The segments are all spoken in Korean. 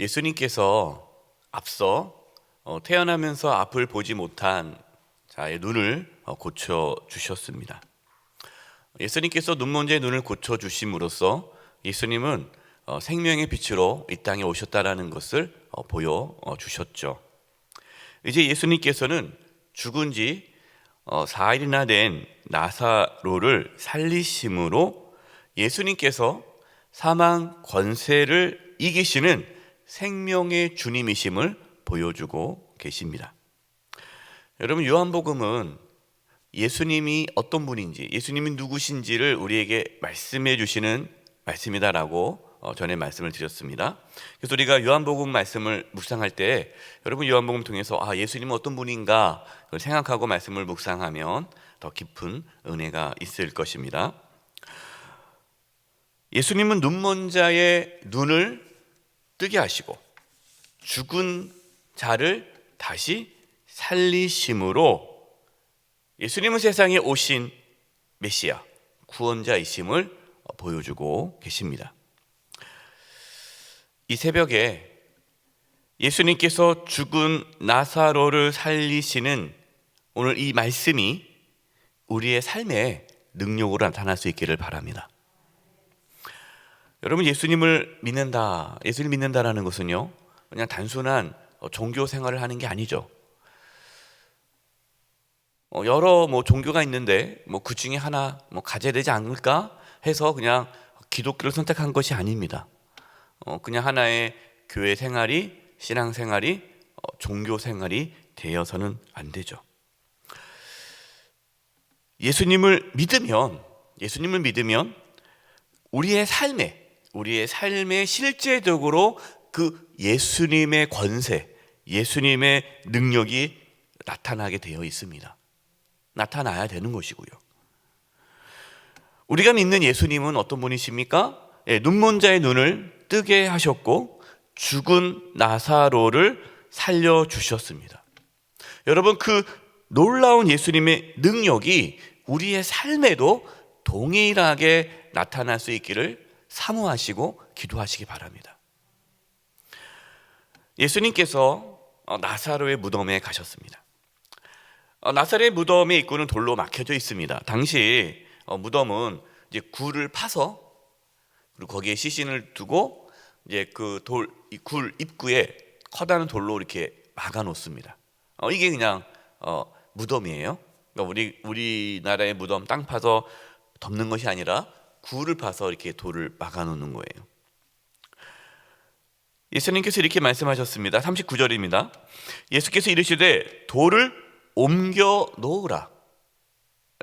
예수님께서 앞서 태어나면서 앞을 보지 못한 자의 눈을 고쳐 주셨습니다. 예수님께서 눈먼지의 눈을 고쳐 주심으로써 예수님은 생명의 빛으로 이 땅에 오셨다라는 것을 보여 주셨죠. 이제 예수님께서는 죽은 지 4일이나 된 나사로를 살리심으로 예수님께서 사망 권세를 이기시는 생명의 주님이심을 보여주고 계십니다. 여러분, 요한복음은 예수님이 어떤 분인지, 예수님이 누구신지를 우리에게 말씀해 주시는 말씀이다라고 전에 말씀을 드렸습니다. 그래서 우리가 요한복음 말씀을 묵상할 때 여러분, 요한복음 통해서 예수님은 어떤 분인가 생각하고 말씀을 묵상하면 더 깊은 은혜가 있을 것입니다. 예수님은 눈먼 자의 눈을 뜨게 하시고 죽은 자를 다시 살리심으로 예수님은 세상에 오신 메시아, 구원자이심을 보여주고 계십니다. 이 새벽에 예수님께서 죽은 나사로를 살리시는 오늘 이 말씀이 우리의 삶의 능력으로 나타날 수 있기를 바랍니다. 여러분, 예수님을 믿는다, 예수님 믿는다라는 것은요, 그냥 단순한 종교 생활을 하는 게 아니죠. 여러 종교가 있는데 그 중에 하나 가져야 되지 않을까 해서 그냥 기독교를 선택한 것이 아닙니다. 그냥 하나의 교회 생활이, 신앙 생활이 종교 생활이 되어서는 안 되죠. 예수님을 믿으면 우리의 삶에 실제적으로 그 예수님의 권세, 예수님의 능력이 나타나게 되어 있습니다. 나타나야 되는 것이고요. 우리가 믿는 예수님은 어떤 분이십니까? 눈먼 자의 눈을 뜨게 하셨고 죽은 나사로를 살려주셨습니다. 여러분, 그 놀라운 예수님의 능력이 우리의 삶에도 동일하게 나타날 수 있기를 사모하시고 기도하시기 바랍니다. 예수님께서 나사로의 무덤에 가셨습니다. 나사로의 무덤의 입구는 돌로 막혀져 있습니다. 당시 무덤은 이제 굴을 파서 그리고 거기에 시신을 두고 이제 그 굴 입구에 커다란 돌로 이렇게 막아 놓습니다. 이게 그냥 무덤이에요. 그러니까 우리나라의 무덤 땅 파서 덮는 것이 아니라 굴을 파서 이렇게 돌을 막아 놓는 거예요. 예수님께서 이렇게 말씀하셨습니다. 39절입니다. 예수께서 이르시되 돌을 옮겨 놓으라.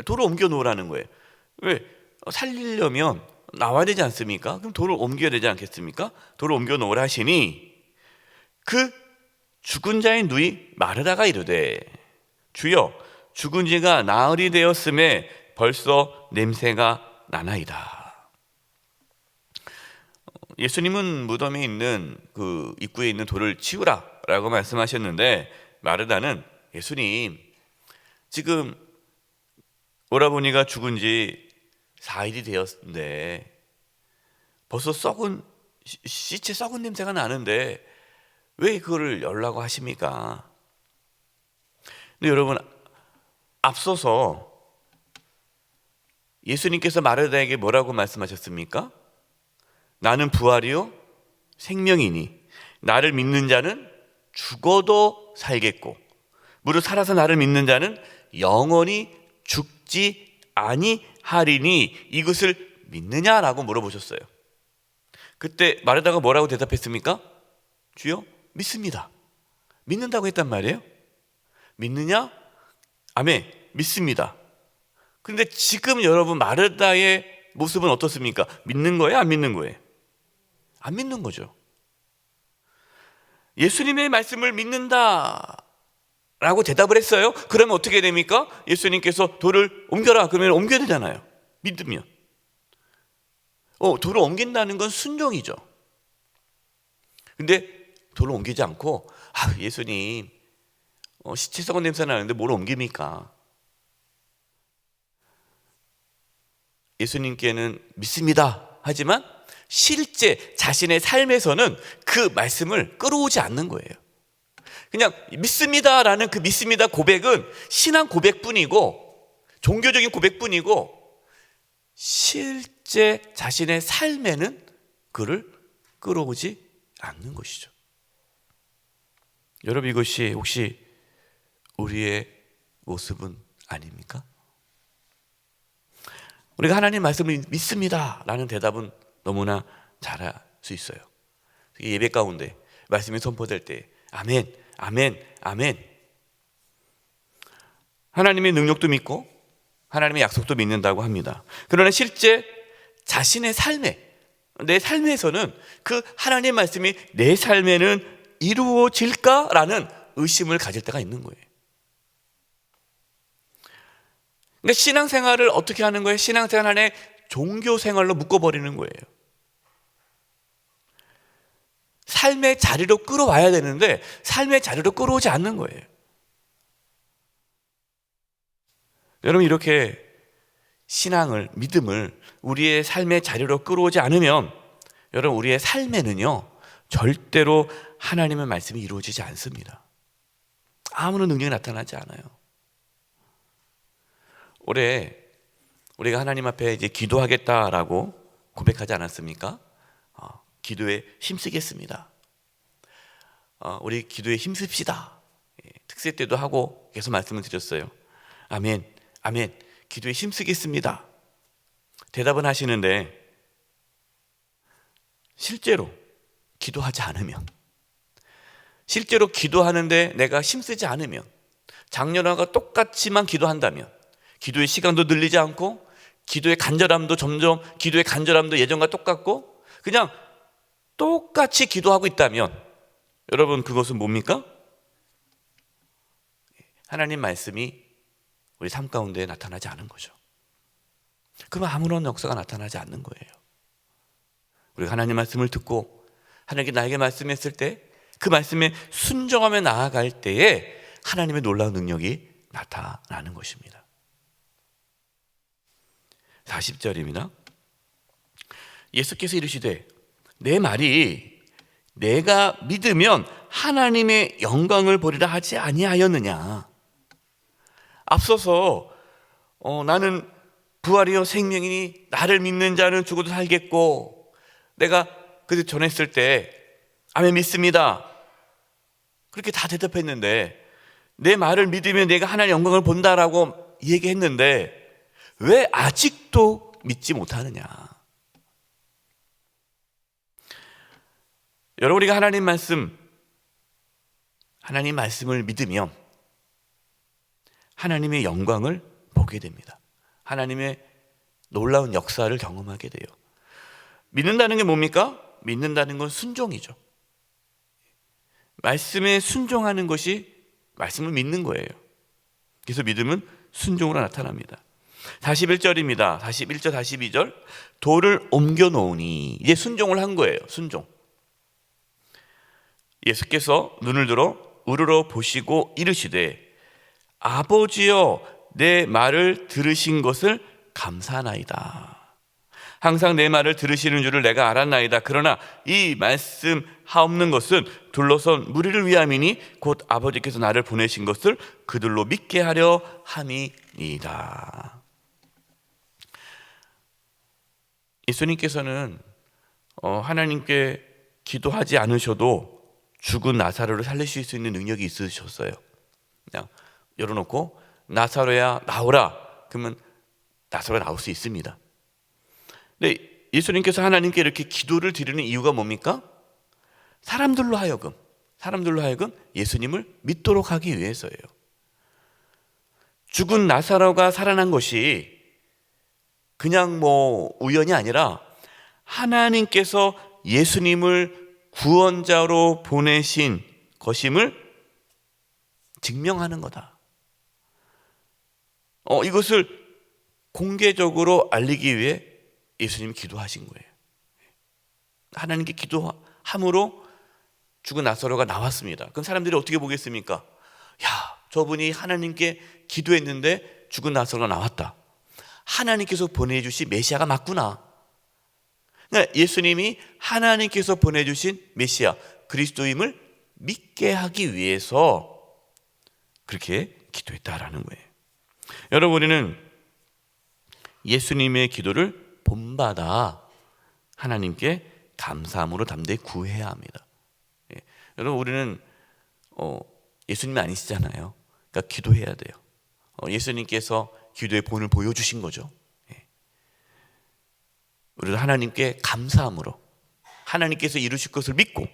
돌을 옮겨 놓으라는 거예요. 왜? 살리려면 나와야 되지 않습니까? 그럼 돌을 옮겨야 되지 않겠습니까? 돌을 옮겨 놓으라 하시니 그 죽은 자의 누이 마르다가 이르되 주여, 죽은 지가 나흘이 되었음에 벌써 냄새가 나나이다. 예수님은 무덤에 있는 그 입구에 있는 돌을 치우라라고 말씀하셨는데 마르다는 예수님, 지금 오라버니가 죽은 지 4일이 되었는데 벌써 시체 썩은 냄새가 나는데 왜 그거를 열라고 하십니까? 근데 여러분, 앞서서 예수님께서 마르다에게 뭐라고 말씀하셨습니까? 나는 부활이요 생명이니 나를 믿는 자는 죽어도 살겠고 무릇 살아서 나를 믿는 자는 영원히 죽지 아니하리니 이것을 믿느냐라고 물어보셨어요. 그때 마르다가 뭐라고 대답했습니까? 주여, 믿습니다. 믿는다고 했단 말이에요. 믿느냐? 아멘, 믿습니다. 그런데 지금 여러분, 마르다의 모습은 어떻습니까? 믿는 거예요? 안 믿는 거예요? 안 믿는 거죠. 예수님의 말씀을 믿는다 라고 대답을 했어요. 그러면 어떻게 됩니까? 예수님께서 돌을 옮겨라 그러면 옮겨야 되잖아요. 믿으면. 돌을 옮긴다는 건 순종이죠. 근데 돌을 옮기지 않고 예수님, 시체 썩은 냄새 나는데 뭘 옮깁니까? 예수님께는 믿습니다 하지만 실제 자신의 삶에서는 그 말씀을 끌어오지 않는 거예요. 그냥 믿습니다라는 그 믿습니다 고백은 신앙 고백뿐이고 종교적인 고백뿐이고 실제 자신의 삶에는 그를 끌어오지 않는 것이죠. 여러분, 이것이 혹시 우리의 모습은 아닙니까? 우리가 하나님 말씀을 믿습니다 라는 대답은 너무나 잘할 수 있어요. 예배 가운데 말씀이 선포될 때 아멘, 아멘, 아멘. 하나님의 능력도 믿고 하나님의 약속도 믿는다고 합니다. 그러나 실제 자신의 삶에, 내 삶에서는 그 하나님 말씀이 내 삶에는 이루어질까라는 의심을 가질 때가 있는 거예요. 그러니까 신앙생활을 어떻게 하는 거예요? 신앙생활 안에 종교생활로 묶어버리는 거예요. 삶의 자리로 끌어와야 되는데 삶의 자리로 끌어오지 않는 거예요. 여러분, 이렇게 신앙을, 믿음을 우리의 삶의 자리로 끌어오지 않으면 여러분, 우리의 삶에는요 절대로 하나님의 말씀이 이루어지지 않습니다. 아무런 능력이 나타나지 않아요. 올해 우리가 하나님 앞에 이제 기도하겠다라고 고백하지 않았습니까? 기도에 힘쓰겠습니다. 우리 기도에 힘씁시다. 특세 때도 하고 계속 말씀을 드렸어요. 아멘, 아멘. 기도에 힘쓰겠습니다. 대답은 하시는데 실제로 기도하지 않으면, 실제로 기도하는데 내가 힘쓰지 않으면, 작년과 똑같이만 기도한다면, 기도의 시간도 늘리지 않고 기도의 간절함도 예전과 똑같고 그냥 똑같이 기도하고 있다면 여러분, 그것은 뭡니까? 하나님 말씀이 우리 삶 가운데 나타나지 않은 거죠. 그러면 아무런 역사가 나타나지 않는 거예요. 우리가 하나님 말씀을 듣고 하나님께 나에게 말씀했을 때 그 말씀에 순종하며 나아갈 때에 하나님의 놀라운 능력이 나타나는 것입니다. 40절입니다. 예수께서 이르시되 내 말이 내가 믿으면 하나님의 영광을 보리라 하지 아니하였느냐. 앞서서 나는 부활이요 생명이니 나를 믿는 자는 죽어도 살겠고, 내가 그때 전했을 때 아멘 믿습니다 그렇게 다 대답했는데, 내 말을 믿으면 내가 하나님의 영광을 본다라고 얘기했는데 왜 아직도 믿지 못하느냐. 여러분, 우리가 하나님 말씀을 믿으면 하나님의 영광을 보게 됩니다. 하나님의 놀라운 역사를 경험하게 돼요. 믿는다는 게 뭡니까? 믿는다는 건 순종이죠. 말씀에 순종하는 것이 말씀을 믿는 거예요. 그래서 믿음은 순종으로 나타납니다. 41절입니다. 41절, 42절. 돌을 옮겨 놓으니, 이제 순종을 한 거예요. 순종. 예수께서 눈을 들어 우러러 보시고 이르시되 아버지여 내 말을 들으신 것을 감사하나이다. 항상 내 말을 들으시는 줄을 내가 알았나이다. 그러나 이 말씀 하옵는 것은 둘러선 무리를 위함이니 곧 아버지께서 나를 보내신 것을 그들로 믿게 하려 함이니이다. 예수님께서는 하나님께 기도하지 않으셔도 죽은 나사로를 살리실 수 있는 능력이 있으셨어요. 그냥 열어놓고 나사로야 나오라 그러면 나사로가 나올 수 있습니다. 근데 예수님께서 하나님께 이렇게 기도를 드리는 이유가 뭡니까? 사람들로 하여금 예수님을 믿도록 하기 위해서예요. 죽은 나사로가 살아난 것이 그냥 우연이 아니라 하나님께서 예수님을 구원자로 보내신 것임을 증명하는 거다. 이것을 공개적으로 알리기 위해 예수님이 기도하신 거예요. 하나님께 기도함으로 죽은 나사로가 나왔습니다. 그럼 사람들이 어떻게 보겠습니까? 야, 저분이 하나님께 기도했는데 죽은 나사로가 나왔다. 하나님께서 보내주신 메시아가 맞구나. 그러니까 예수님이 하나님께서 보내주신 메시아 그리스도임을 믿게 하기 위해서 그렇게 기도했다라는 거예요. 여러분, 우리는 예수님의 기도를 본받아 하나님께 감사함으로 담대히 구해야 합니다. 예. 여러분, 우리는 예수님이 아니시잖아요. 그러니까 기도해야 돼요. 예수님께서 기도의 본을 보여주신 거죠. 예. 우리도 하나님께 감사함으로 하나님께서 이루실 것을 믿고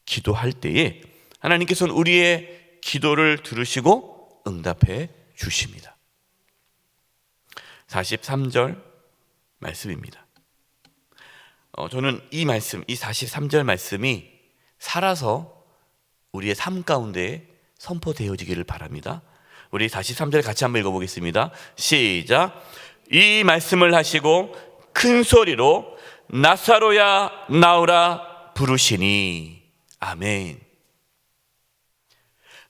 기도할 때에 하나님께서는 우리의 기도를 들으시고 응답해 주십니다. 43절 말씀입니다. 저는 이 말씀, 이 43절 말씀이 살아서 우리의 삶 가운데 선포되어지기를 바랍니다. 우리 43절 같이 한번 읽어보겠습니다. 시작. 이 말씀을 하시고 큰 소리로 나사로야 나오라 부르시니. 아멘.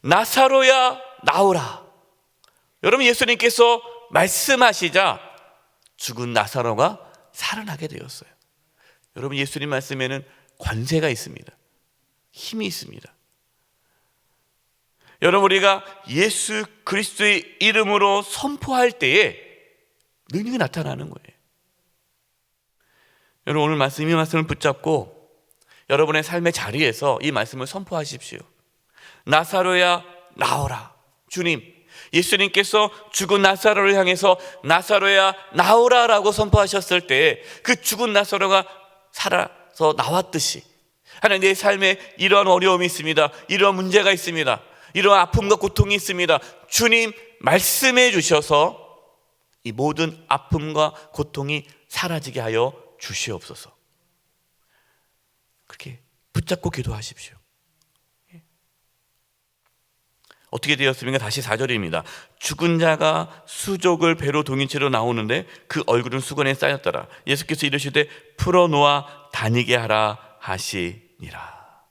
나사로야 나오라. 여러분, 예수님께서 말씀하시자 죽은 나사로가 살아나게 되었어요. 여러분, 예수님 말씀에는 권세가 있습니다. 힘이 있습니다. 여러분, 우리가 예수 그리스도의 이름으로 선포할 때에 능력이 나타나는 거예요. 여러분, 오늘 말씀, 이 말씀을 붙잡고 여러분의 삶의 자리에서 이 말씀을 선포하십시오. 나사로야 나오라. 주님, 예수님께서 죽은 나사로를 향해서 나사로야 나오라라고 선포하셨을 때 그 죽은 나사로가 살아서 나왔듯이 하나님, 내 삶에 이러한 어려움이 있습니다. 이러한 문제가 있습니다. 이러한 아픔과 고통이 있습니다. 주님, 말씀해 주셔서 이 모든 아픔과 고통이 사라지게 하여 주시옵소서. 그렇게 붙잡고 기도하십시오. 어떻게 되었습니까? 다시 4절입니다. 죽은 자가 수족을 배로 동인 채로 나오는데 그 얼굴은 수건에 쌓였더라. 예수께서 이르시되 풀어놓아 다니게 하라 하시니라.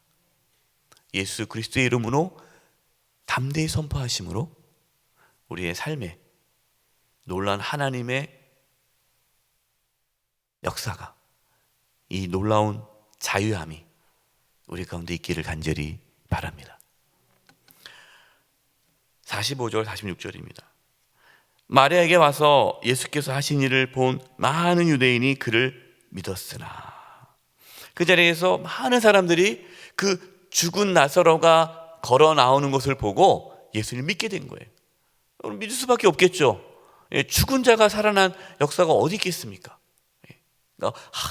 예수 그리스도의 이름으로 담대히 선포하심으로 우리의 삶에 놀라운 하나님의 역사가, 이 놀라운 자유함이 우리 가운데 있기를 간절히 바랍니다. 45절 46절입니다. 마리아에게 와서 예수께서 하신 일을 본 많은 유대인이 그를 믿었으나, 그 자리에서 많은 사람들이 그 죽은 나사로가 걸어 나오는 것을 보고 예수를 믿게 된 거예요. 믿을 수밖에 없겠죠. 죽은 자가 살아난 역사가 어디 있겠습니까?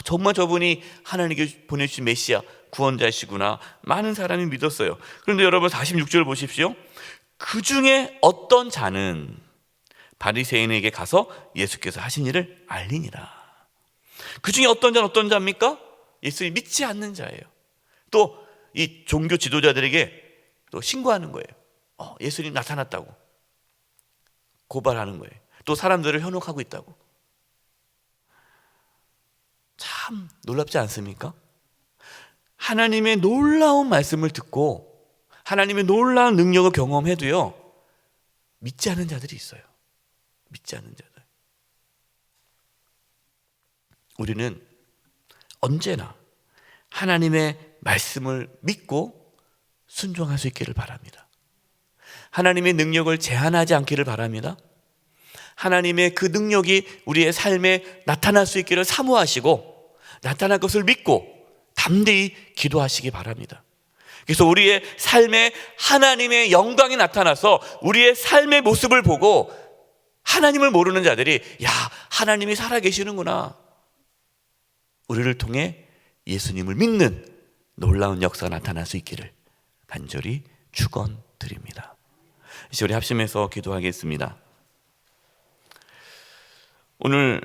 정말 저분이 하나님께 보내주신 메시아 구원자시구나. 많은 사람이 믿었어요. 그런데 여러분, 46절 보십시오. 그 중에 어떤 자는 바리새인에게 가서 예수께서 하신 일을 알리니라. 그 중에 어떤 자입니까? 예수를 믿지 않는 자예요. 또 이 종교 지도자들에게 또 신고하는 거예요. 예수님 나타났다고 고발하는 거예요. 또 사람들을 현혹하고 있다고. 참 놀랍지 않습니까? 하나님의 놀라운 말씀을 듣고 하나님의 놀라운 능력을 경험해도요, 믿지 않는 자들이 있어요. 믿지 않는 자들. 우리는 언제나 하나님의 말씀을 믿고 순종할 수 있기를 바랍니다. 하나님의 능력을 제한하지 않기를 바랍니다. 하나님의 그 능력이 우리의 삶에 나타날 수 있기를 사모하시고 나타날 것을 믿고 담대히 기도하시기 바랍니다. 그래서 우리의 삶에 하나님의 영광이 나타나서 우리의 삶의 모습을 보고 하나님을 모르는 자들이, 야, 하나님이 살아계시는구나, 우리를 통해 예수님을 믿는 놀라운 역사가 나타날 수 있기를 간절히 축원드립니다. 이제 우리 합심해서 기도하겠습니다. 오늘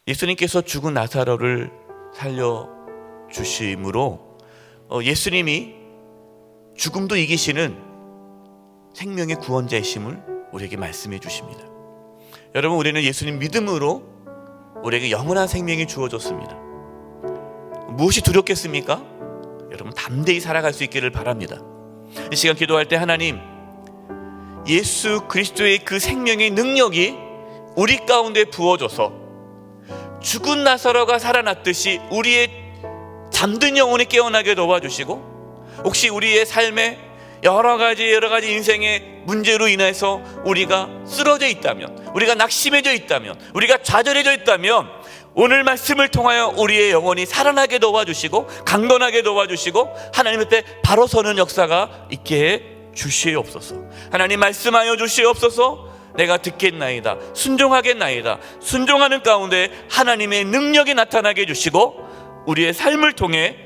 예수님께서 죽은 나사로를 살려주심으로 예수님이 죽음도 이기시는 생명의 구원자이심을 우리에게 말씀해 주십니다. 여러분, 우리는 예수님 믿음으로 우리에게 영원한 생명이 주어졌습니다. 무엇이 두렵겠습니까? 여러분, 담대히 살아갈 수 있기를 바랍니다. 이 시간 기도할 때 하나님, 예수 그리스도의 그 생명의 능력이 우리 가운데 부어져서 죽은 나사로가 살아났듯이 우리의 잠든 영혼이 깨어나게 도와주시고, 혹시 우리의 삶에 여러 가지 인생의 문제로 인해서 우리가 쓰러져 있다면, 우리가 낙심해져 있다면, 우리가 좌절해져 있다면, 오늘 말씀을 통하여 우리의 영혼이 살아나게 도와주시고 강건하게 도와주시고 하나님 앞에 바로 서는 역사가 있게 해 주시옵소서. 하나님 말씀하여 주시옵소서. 내가 듣겠나이다, 순종하겠나이다. 순종하는 가운데 하나님의 능력이 나타나게 해주시고 우리의 삶을 통해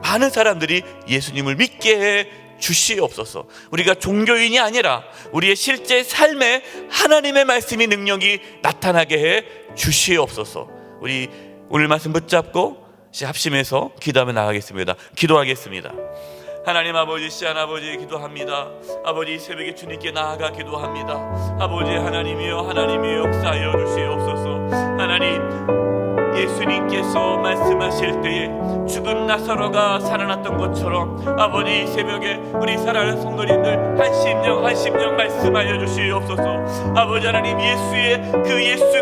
많은 사람들이 예수님을 믿게 해 주시옵소서. 우리가 종교인이 아니라 우리의 실제 삶에 하나님의 말씀이 능력이 나타나게 해 주시옵소서. 우리 오늘 말씀 붙잡고 합심해서 기도하며 나가겠습니다. 기도하겠습니다. 하나님 아버지, 시한 아버지 기도합니다. 아버지, 이 새벽에 주님께 나아가 기도합니다. 아버지 하나님이여, 하나님이여 역사하여 주시옵소서. 하나님, 예수님께서 말씀하실 때에 죽은 나사로가 살아났던 것처럼 아버지, 이 새벽에 우리 사랑하는 성도님들 한 심령 말씀하여 주시옵소서. 아버지 하나님, 예수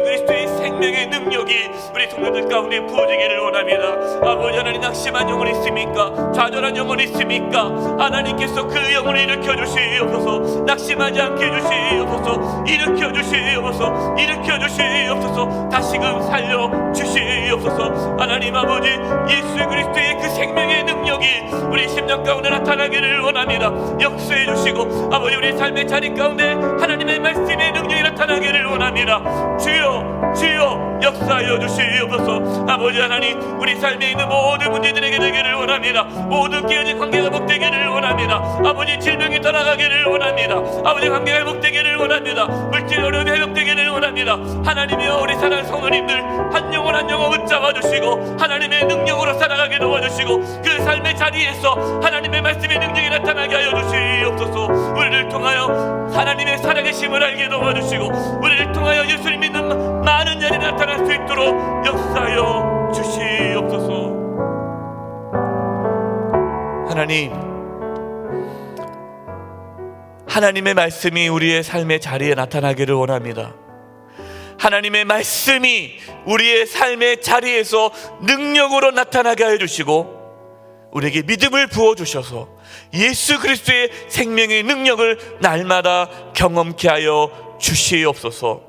그리스도의 생명의 능력이 우리 성도들 가운데 부어지기를 원합니다. 아버지 하나님, 낙심한 영혼이 있습니까? 좌절한 영혼이 있습니까? 하나님께서 그 영혼을 일으켜 주시옵소서. 낙심하지 않게 해주시옵소서. 일으켜 주시옵소서. 일으켜 주시옵소서. 다시금 살려 주시옵소서. 하나님 아버지, 예수 그리스도의 그 생명의 능력이 우리 심령 가운데 나타나기를 원합니다. 역사해 주시고 아버지, 우리 삶의 자리 가운데 하나님의 말씀의 능력이 나타나기를 원합니다. 주여, 주여 역사하여 주시옵소서. 아버지 하나님, 우리 삶에 있는 모든 문제들에게 되기를 원합니다. 모든 깨어진 관계가 회복되기를 원합니다. 아버지, 질병이 떠나가기를 원합니다. 아버지, 관계가 회복되기를 원합니다. 물질 어려움이 회복되기를 원합니다. 하나님이여, 우리 사랑하는 성도님들 한 영혼 한 영혼 붙잡아 주시고 하나님의 능력으로 살아가게 도와주시고 그 삶의 자리에서 하나님의 말씀의 능력이 나타나게 하여 주시옵소서. 우리를 통하여 하나님의 살아계심을 알게 도와주시고 우리를 통하여 예수를 믿는 많은 자들이 나타날 수 있도록 역사하여 주시옵소서. 하나님, 하나님의 말씀이 우리의 삶의 자리에 나타나기를 원합니다. 하나님의 말씀이 우리의 삶의 자리에서 능력으로 나타나게 하여 주시고 우리에게 믿음을 부어주셔서 예수 그리스도의 생명의 능력을 날마다 경험케 하여 주시옵소서.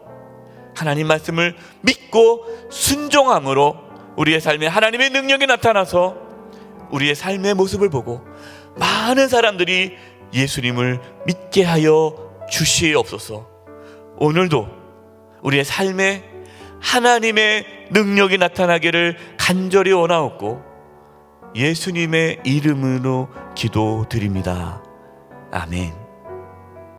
하나님 말씀을 믿고 순종함으로 우리의 삶에 하나님의 능력이 나타나서 우리의 삶의 모습을 보고 많은 사람들이 예수님을 믿게 하여 주시옵소서. 오늘도 우리의 삶에 하나님의 능력이 나타나기를 간절히 원하옵고 예수님의 이름으로 기도드립니다. 아멘.